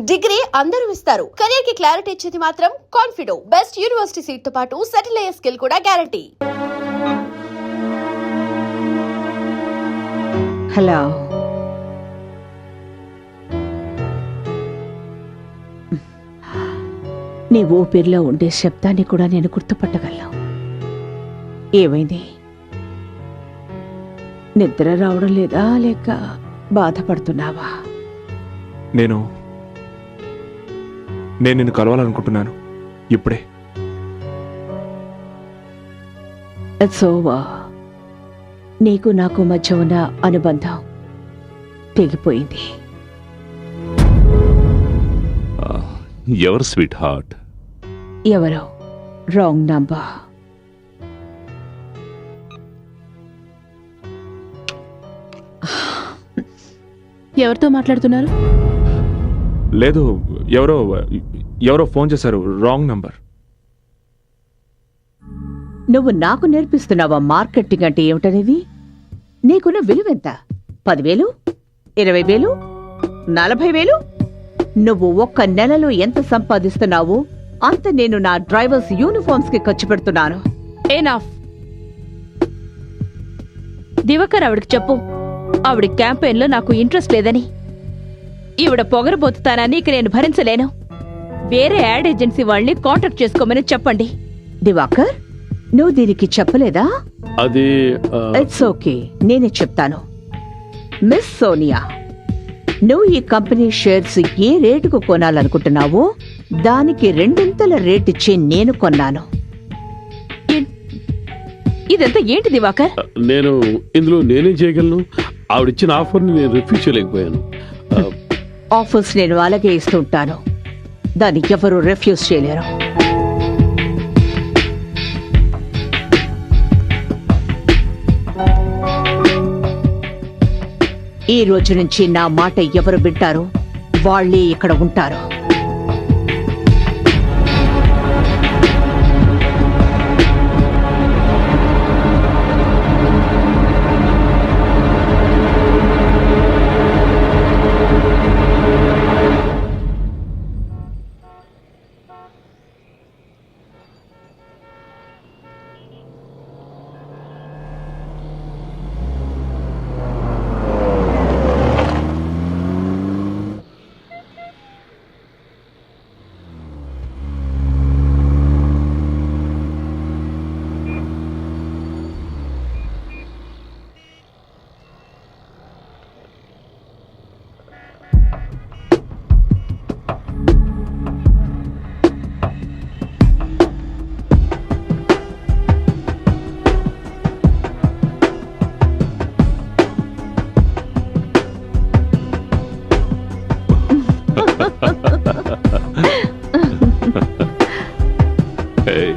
Degree అందరూ ఇస్తారు, career కి క్లారిటీ ఇచ్చేది మాత్రం కాన్ఫిడో. బెస్ట్ యూనివర్సిటీ సీట్ తో పాటు సెటిల్ అయ్యే స్కిల్ కూడా గ్యారంటీ. హలో, నీ ఊపిరిలో ఉండే శబ్దాన్ని కూడా నేను గుర్తుపట్టగలను. ఏమైంది? నిద్ర రావడం లేదా, లేక బాధపడుతున్నావా? నేను నిన్ను కలవాలనుకుంటున్నాను ఇప్పుడే. It's over. నీకు నాకు మధ్య ఉన్న అనుబంధం తెగిపోయింది. ఎవరు స్వీట్ హార్ట్? ఎవరో రాంగ్ నంబర్. ఎవరితో మాట్లాడుతున్నారు? లేదు, ఎవరో ఫోన్ చేశారు. Wrong number. నువ్వు నాకు నేర్పిస్తున్నావా మార్కెటింగ్ అంటే ఏమిటనేది? నీకున్న విలువెంత? 10,000, 20,000, 40,000? నువ్వు ఒక్క నెలలో ఎంత సంపాదిస్తున్నావో అంత నేను నా డ్రైవర్స్ యూనిఫామ్స్ కి ఖర్చు పెడుతున్నాను. ఎనఫ్. దివాకర్ ఆవిడకి చెప్పు, ఆవిడ క్యాంపెయిన్ లో నాకు ఇంట్రెస్ట్ లేదని. ఈవిడ పొగరబోతుతానని ఇక నేను భరించలేను. వేరే యాడ్ ఏజెన్సీ వాళ్ళని కాంటాక్ట్ చేసుకోమని చెప్పండి. దివాకర్, నువ్వు దీనికి చెప్పలేదా? అది ఇట్స్ ఓకే, నేనే చెప్తాను. మిస్ సోనియా, నువ్వు ఈ కంపెనీ షేర్స్ ఏ రేటుకు కొనాలనుకుంటున్నావో దానికి 2 రేట్ ఇచ్చి నేను కొన్నాను. ఇదంతా ఏంటి దివాకర్? ఇందులో నేనేం చేయగలను? ఆవిడిచ్చిన ఆఫర్ని నేను రిఫ్యూజ్ చేయలేకపోయాను. ఆఫర్స్ నేను అలాగే ఇస్తుంటాను, దాన్ని ఎవరు రిఫ్యూజ్ చేయలేరు. ఈ రోజు నుంచి నా మాట ఎవరు వింటారో వాళ్ళే ఇక్కడ ఉంటారు. Hey.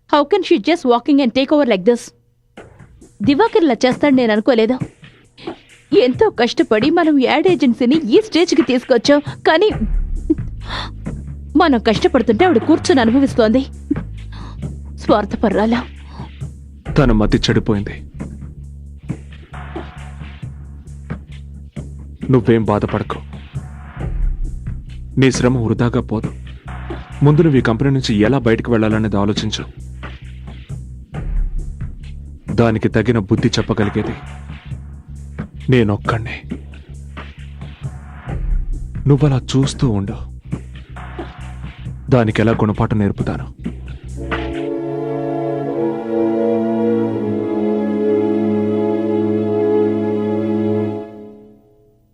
How can she just walking and take over like this? Diwakar ఇలా చేస్తాడు నేను అనుకోలేదు. ఎంతో కష్టపడి మనం యాడ్ ఏజెన్సీని ఈ స్టేజ్కి తీసుకొచ్చాం, కానీ మనం కష్టపడుతుంటే ఆవిడ కూర్చొని అనుభవిస్తోంది. స్వార్థపర్రాలా. తన మతి చెడిపోయింది. నువ్వేం బాధపడకు, నీ శ్రమ వృధాగా పోదు. ముందు నువ్వు ఈ కంపెనీ నుంచి ఎలా బయటకు వెళ్ళాలనేది ఆలోచించు. దానికి తగిన బుద్ధి చెప్పగలిగేది నేనొక్కడే. నువ్వలా చూస్తూ ఉండు, దానికి ఎలా గుణపాఠం నేర్పుతాను.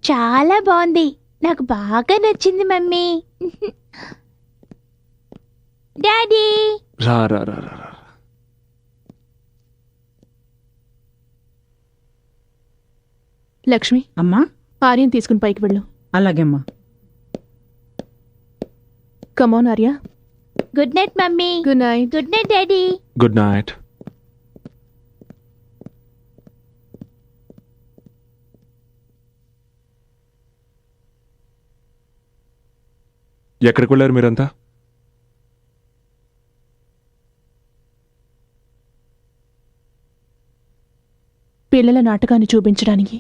చాలా బాగుంది, నాకు బాగా నచ్చింది మమ్మీ. డాడీ, రా రా రా రా. లక్ష్మి, అమ్మా, ఆర్యన్ తీసుకుని పైకి వెళ్ళు. అలాగేమ్మా. Come on Arya. Good night mummy. Good night. Good night daddy. Good night. ఎక్కడికి వెళ్ళారు మీరంతా? పిల్లల నాటకాన్ని చూపించడానికి.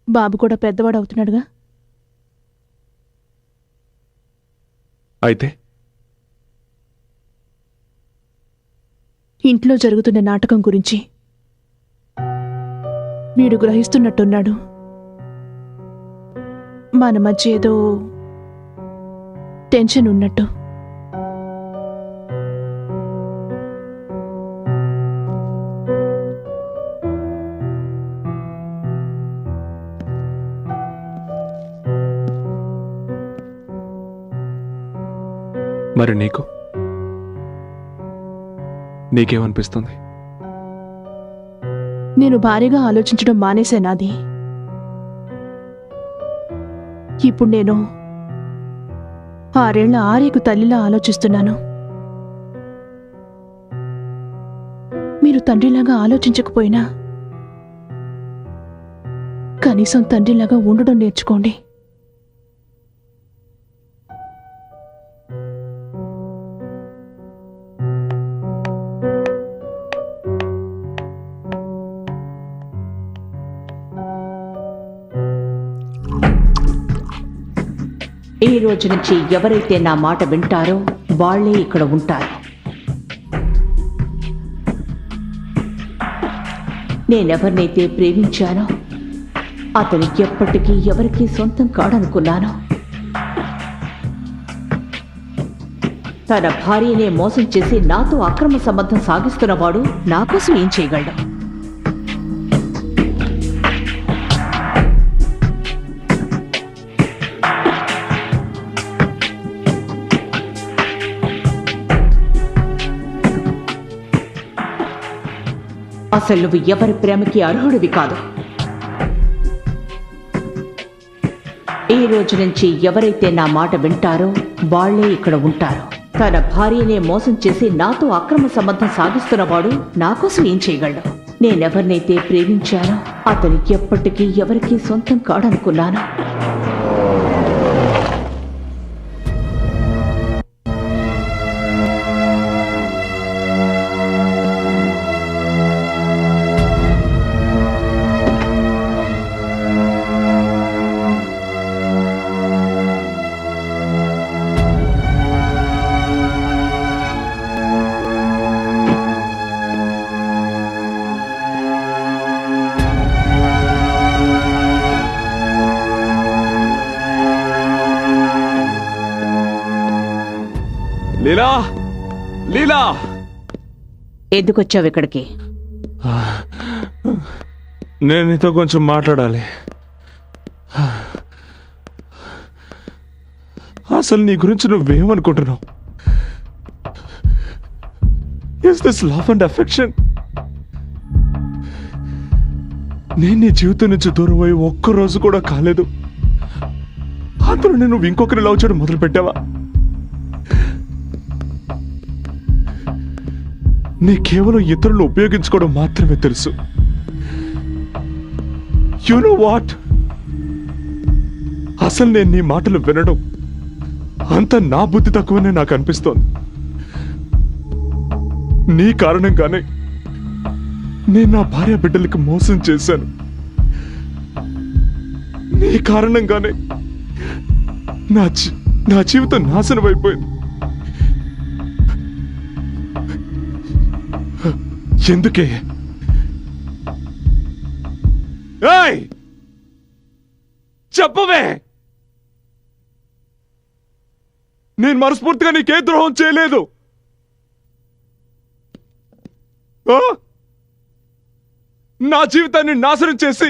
బాబు కూడా పెద్దవాడు అవుతున్నాడుగా. అయితే ఇంట్లో జరుగుతున్న నాటకం గురించి వీడు గ్రహిస్తున్నట్టున్నాడు. మన మధ్య ఏదో టెన్షన్ ఉన్నట్టు. మరి నీకేమనిపిస్తుంది? నేను భారీగా ఆలోచించడం మానేశానాది. ఇప్పుడు నేను 6 ఏళ్ల ఆర్యకు తల్లిలా ఆలోచిస్తున్నాను. మీరు తండ్రిలాగా ఆలోచించకపోయినా కనీసం తండ్రిలాగా ఉండడం నేర్చుకోండి. ఈ రోజు నుంచి ఎవరైతే నా మాట వింటారో వాళ్లే ఇక్కడ ఉంటారు. నేనెవరినైతే ప్రేమించానో అతను ఎప్పటికీ ఎవరికీ సొంతం కాడనుకున్నాను. తన భార్యనే మోసం చేసి నాతో అక్రమ సంబంధం సాగిస్తున్నవాడు నా కోసం ఏం చేయగలడు? అసలు నువ్వు ఎవరి ప్రేమకి అర్హుడివి కాదు. ఈ రోజు నుంచి ఎవరైతే నా మాట వింటారో వాళ్లే ఇక్కడ ఉంటారు. తన భార్యనే మోసం చేసి నాతో అక్రమ సంబంధం సాగిస్తున్నవాడు నా కోసం ఏం చేయగలడు? నేనెవరినైతే ప్రేమించానో అతను ఎప్పటికీ ఎవరికీ సొంతం కాడనుకున్నాను. లీలా, లీలా, ఎందుకొచ్చావు ఇక్కడికి? నేను నీతో కొంచెం మాట్లాడాలి. అసలు నీ గురించి నువ్వేమనుకుంటున్నావు? Is this love and affection? నేను నీ జీవితం నుంచి దూరం అయ్యి ఒక్కరోజు కూడా కాలేదు. అందులో నేను ఇంకొకరి లవ్ చేయడం మొదలు పెట్టావా? నీ కేవలం ఇతరులు ఉపయోగించుకోవడం మాత్రమే తెలుసు. You know what? అసలు నేను నీ మాటలు వినడం అంత నా బుద్ధి తక్కువనే నాకు అనిపిస్తోంది. నీ కారణంగానే నేను నా భార్య బిడ్డలకి మోసం చేశాను. నీ కారణంగానే నా జీవితం నాశనం అయిపోయింది. ఎందుకే? ఏయ్, చెప్పవే. నేను మనస్ఫూర్తిగా నీకే ద్రోహం చేయలేదు. నా జీవితాన్ని నాశనం చేసి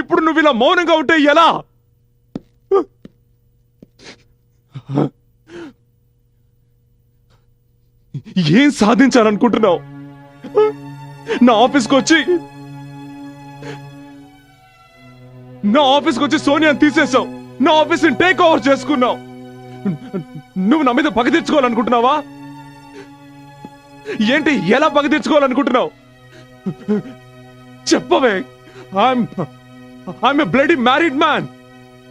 ఇప్పుడు నువ్వు ఇలా మౌనంగా ఉంటే ఎలా? ఏం సాధించాలనుకుంటున్నావు? నా ఆఫీస్కి వచ్చి సోనియాని తీసేసావు. నా ఆఫీస్ని టేక్ ఓవర్ చేసుకున్నావు. నువ్వు నా మీద పగ తీర్చుకోవాలనుకుంటున్నావా? ఏంటి, ఎలా పగ తీర్చుకోవాలనుకుంటున్నావు? చెప్పవే. I'm a bloody married man.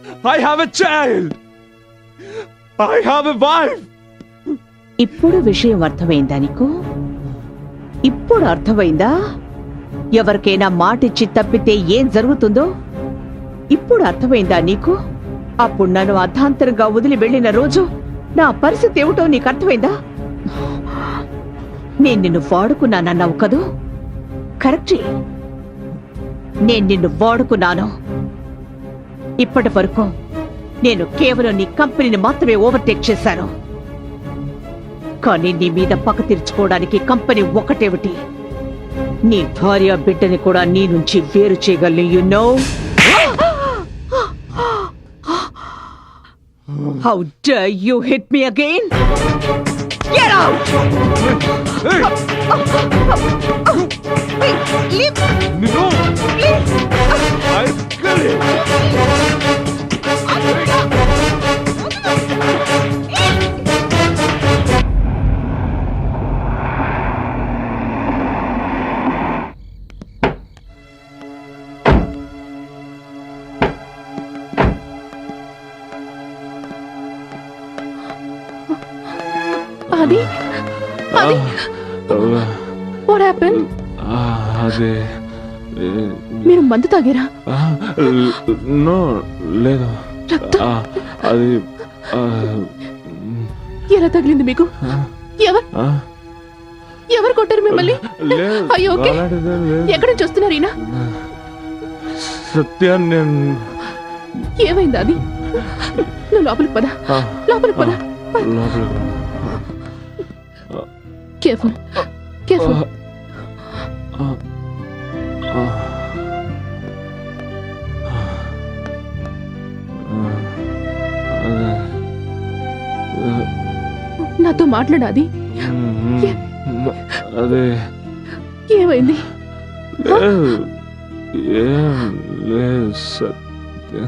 I have a child. I have a wife. ఇప్పుడు విషయం అర్థమైందా నీకు? ఇప్పుడు అర్థమైందా ఎవరికైనా మాటిచ్చి తప్పితే ఏం జరుగుతుందో? ఇప్పుడు అర్థమైందా నీకు? అప్పుడు నన్ను అర్ధాంతరంగా వదిలి వెళ్ళిన రోజు నా పరిస్థితి ఏమిటో నీకు అర్థమైందా? నేను నిన్ను వాడుకున్నానన్నావు కదూ? కరెక్టే, నేను నిన్ను వాడుకున్నాను. ఇప్పటి వరకు నేను కేవలం నీ కంపెనీని మాత్రమే ఓవర్టేక్ చేశాను. కానీ నీ మీద పక్క తీర్చుకోవడానికి కంపెనీ ఒకటేమిటి, నీ భార్య బిడ్డని కూడా నీ నుంచి వేరు చేయగలను. You know how dare you hit me again? Get out! Leave! No. Please! I kill him. అది వాట్ హ్యాపెన్? అదే మీరు మందు తాగారా? నో, లేదు. రక్తం అది ఎలా తగిలింది మీకు? ఎవరు కొట్టారు మిమ్మల్ని? అయ్యో, ఓకే. ఎక్కడి నుంచి వస్తున్నారు ఈయన? సత్య, నేను ఏమైంది అది? నువ్వు లోపలికి పద, లోపలికి పద. Careful, careful. నాతో మాట్లాడాది? అదే ఏమైంది? ఏం లేదు సత్య.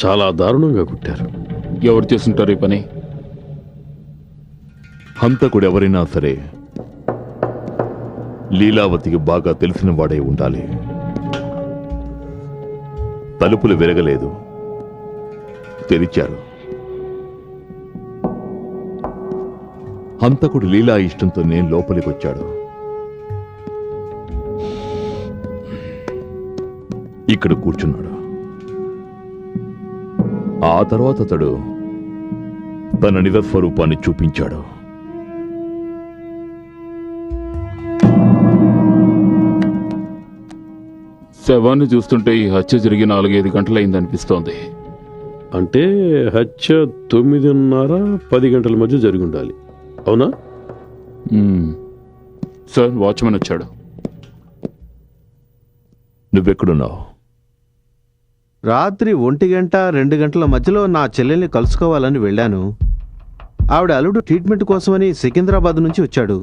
చాలా దారుణంగా కుట్టారు. ఎవరు చేస్తుంటారు ఈ పని? హంతకుడు ఎవరైనా సరే లీలావతికి బాగా తెలిసిన వాడే ఉండాలి. తలుపులు విరగలేదు, తెరిచారు. హంతకుడు లీలా ఇష్టంతోనే లోపలికొచ్చాడు. ఇక్కడ కూర్చున్నాడు. ఆ తర్వాత అతడు తన నిజ స్వరూపాన్ని చూపించాడు. శవాన్ని చూస్తుంటే ఈ హత్య జరిగి 4-5 గంటలైందనిపిస్తోంది. అంటే హత్య 9:30-10 గంటల మధ్య జరిగి ఉండాలి. అవునా? సార్, వాచ్మెన్ వచ్చాడు. నువ్వెక్కడున్నావు? రాత్రి 1 గంట 2 గంటల మధ్యలో నా చెల్లెల్ని కలుసుకోవాలని వెళ్ళాను. ఆవిడ అల్లుడు ట్రీట్మెంట్ కోసమని సికింద్రాబాద్ నుంచి వచ్చాడు.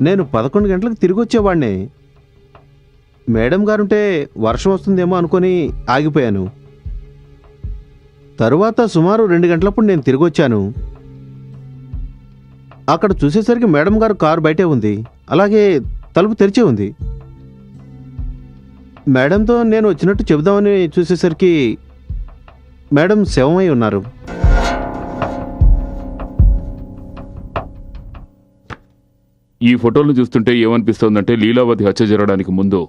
నేను 11 గంటలకు తిరిగి వచ్చేవాడినే. మేడం గారుంటే వర్షం వస్తుందేమో అనుకొని ఆగిపోయాను. తరువాత సుమారు 2 గంటలప్పుడు నేను తిరిగి వచ్చాను. అక్కడ చూసేసరికి మేడం గారు కారు బయటే ఉంది, అలాగే తలుపు తెరిచే ఉంది. మేడంతో నేను వచ్చినట్టు చెబుదామని చూసేసరికి మేడం శవమై ఉన్నారు. ఈ ఫోటోలను చూస్తుంటే ఏమనిపిస్తోందంటే లీలావతి హత్య జరగడానికి ముందు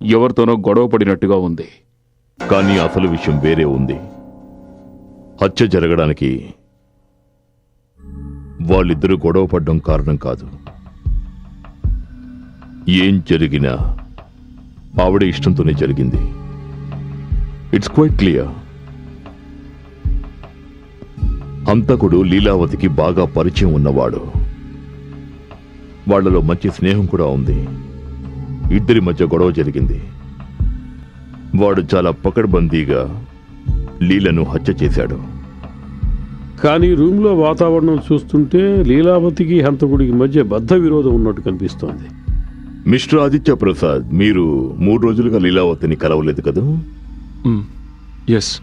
ఎవరితోనో గొడవ పడినట్టుగా ఉంది. కానీ అసలు విషయం వేరే ఉంది. హత్య జరగడానికి వాళ్ళిద్దరూ గొడవ పడ్డం కారణం కాదు. ఏం జరిగినా ఆవిడ ఇష్టంతోనే జరిగింది. It's quite clear. హంతకుడు లీలావతికి బాగా పరిచయం ఉన్నవాడు. వాళ్లలో మంచి స్నేహం కూడా ఉంది. ఇద్దరి మధ్య గొడవ జరిగింది. వాడు చాలా పకడ్బందీగా లీలను హత్య చేశాడు. కానీ రూమ్లో వాతావరణం చూస్తుంటే లీలావతికి హంతకుడికి మధ్య బద్ధ విరోధం ఉన్నట్టు కనిపిస్తోంది. మిస్టర్ ఆదిత్య ప్రసాద్, మీరు 3 రోజులుగా లీలావతిని కలవలేదు కదా? ఎస్.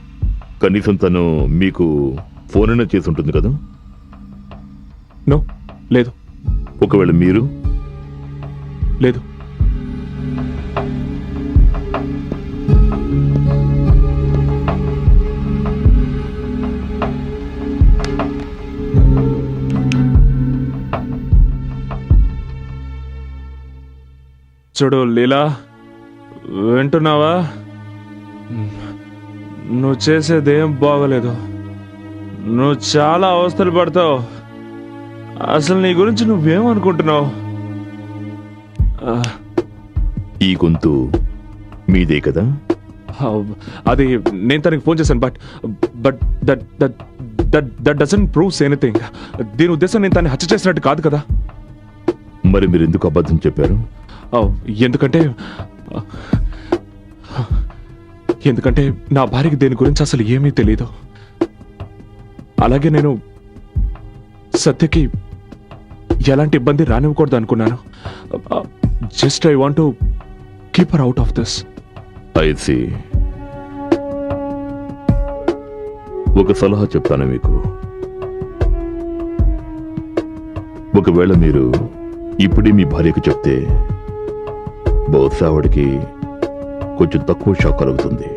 కనీసం తను మీకు ఫోన్ అయినా చేసి ఉంటుంది కదా? నో, లేదు. ఒకవేళ మీరు? లేదు. చూడు లీలా, వింటున్నావా? నువ్వు చేసేదేం బాగలేదు. నువ్వు చాలా అవస్థలు పడతావు. అసలు నీ గురించి నువ్వేమనుకుంటున్నావు? ఈ గొంతు మీదే కదా? అది నేను తనకి ఫోన్ చేశాను. But that doesn't proves anything. దీని ఉద్దేశం నేను తనని హత్య చేసినట్టు కాదు కదా. మరి మీరు ఎందుకు అబద్ధం చెప్పారు? ఎందుకంటే నా భార్యకి దేని గురించి అసలు ఏమీ తెలీదు. అలాగే నేను సత్యకి ఎలాంటి ఇబ్బంది రానివ్వకూడదు అనుకున్నాను. Just I want to keep her out of this. I see. ఒక సలహా చెప్తాను మీకు. ఒకవేళ మీరు ఇప్పుడే మీ భార్యకు చెప్తే బహుశా ఆవిడికి కొంచెం తక్కువ షాక్ కలుగుతుంది.